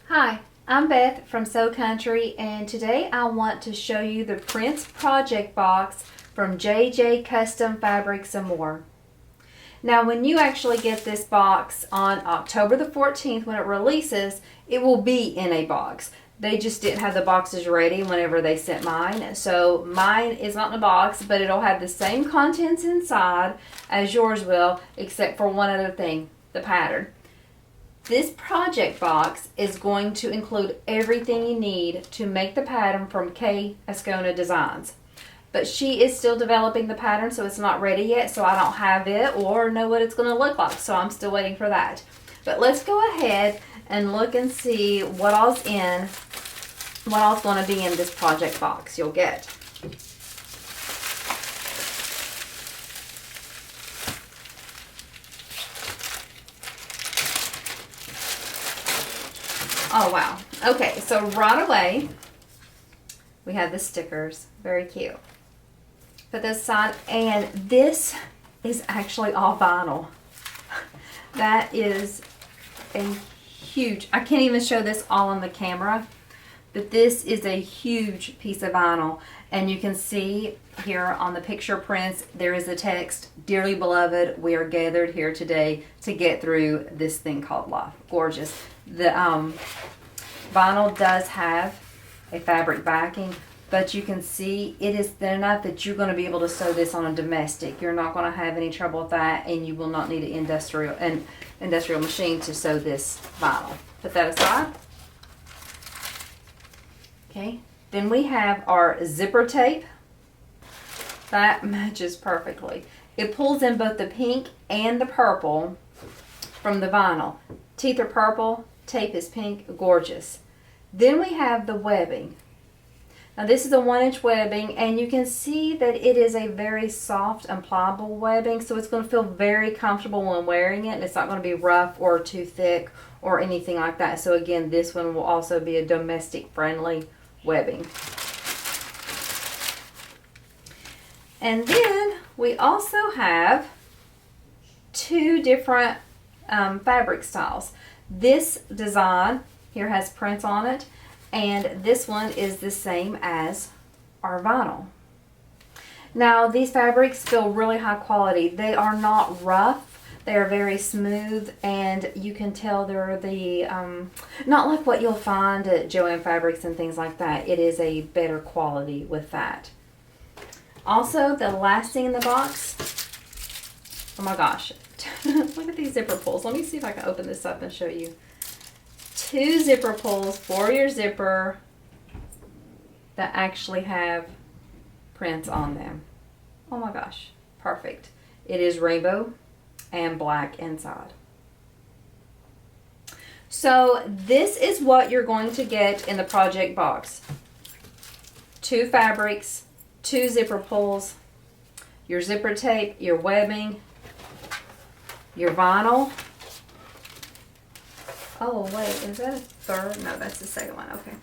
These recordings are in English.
Hi, I'm Beth from Sew Country, and today I want to show you the Prince Project Box from JJ Custom Fabrics and More. Now, when you actually get this box on October the 14th when it releases, it will be in a box. They just didn't have the boxes ready whenever they sent mine. So mine is not in a box, but it'll have the same contents inside as yours will, except for one other thing, the pattern. This project box is going to include everything you need to make the pattern from Kay Ascona Designs. But she is still developing the pattern, so it's not ready yet, so I don't have it or know what it's going to look like, so I'm still waiting for that. But let's go ahead and look and see what all's going to be in this project box you'll get. Oh wow. Okay, so right away we have the stickers. Very cute. Put this aside, and this is actually all vinyl. That is a huge, I can't even show this all on the camera, but this is a huge piece of vinyl. And you can see here on the picture prints, there is a text, "Dearly beloved, we are gathered here today to get through this thing called life." Gorgeous. The vinyl does have a fabric backing, but you can see it is thin enough that you're going to be able to sew this on a domestic. You're not going to have any trouble with that, and you will not need an industrial machine to sew this vinyl. Put that aside. Okay, then we have our zipper tape. That matches perfectly. It pulls in both the pink and the purple from the vinyl. Teeth are purple, tape is pink, gorgeous. Then we have the webbing. Now this is a 1-inch webbing, and you can see that it is a very soft and pliable webbing, so it's going to feel very comfortable when wearing it, and it's not going to be rough or too thick or anything like that. So again, this one will also be a domestic friendly webbing. And then we also have two different fabric styles. This design here has prints on it, and this one is the same as our vinyl. Now these fabrics feel really high quality. They are not rough. They are very smooth, and you can tell they're the not like what you'll find at Joann Fabrics and things like that. It is a better quality with that. Also, the last thing in the box, oh my gosh, look at these zipper pulls. Let me see if I can open this up and show you. 2 zipper pulls for your zipper that actually have prints on them. Oh my gosh, perfect. It is rainbow and black inside. So this is what you're going to get in the project box. 2 fabrics, 2 zipper pulls, your zipper tape, your webbing, your vinyl. Oh wait, is that a third? No, that's the second one. Okay.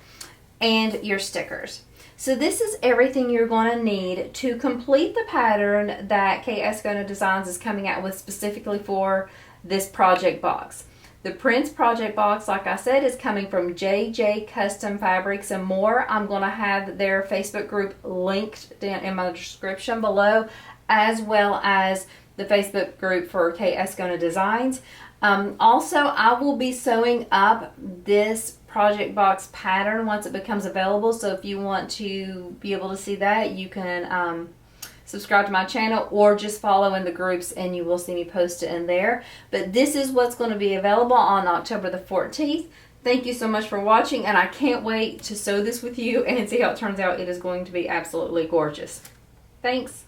And your stickers. So this is everything you're going to need to complete the pattern that Kay Ascona Designs is coming out with specifically for this project box. The Prince Project Box, like I said, is coming from JJ Custom Fabrics and More. I'm going to have their Facebook group linked down in my description below, as well as the Facebook group for Kay Ascona Designs. Also, I will be sewing up this project box pattern once it becomes available. So if you want to be able to see that, you can subscribe to my channel or just follow in the groups, and you will see me post it in there. But this is what's going to be available on October the 14th. Thank you so much for watching, and I can't wait to sew this with you and see how it turns out. It is going to be absolutely gorgeous. Thanks.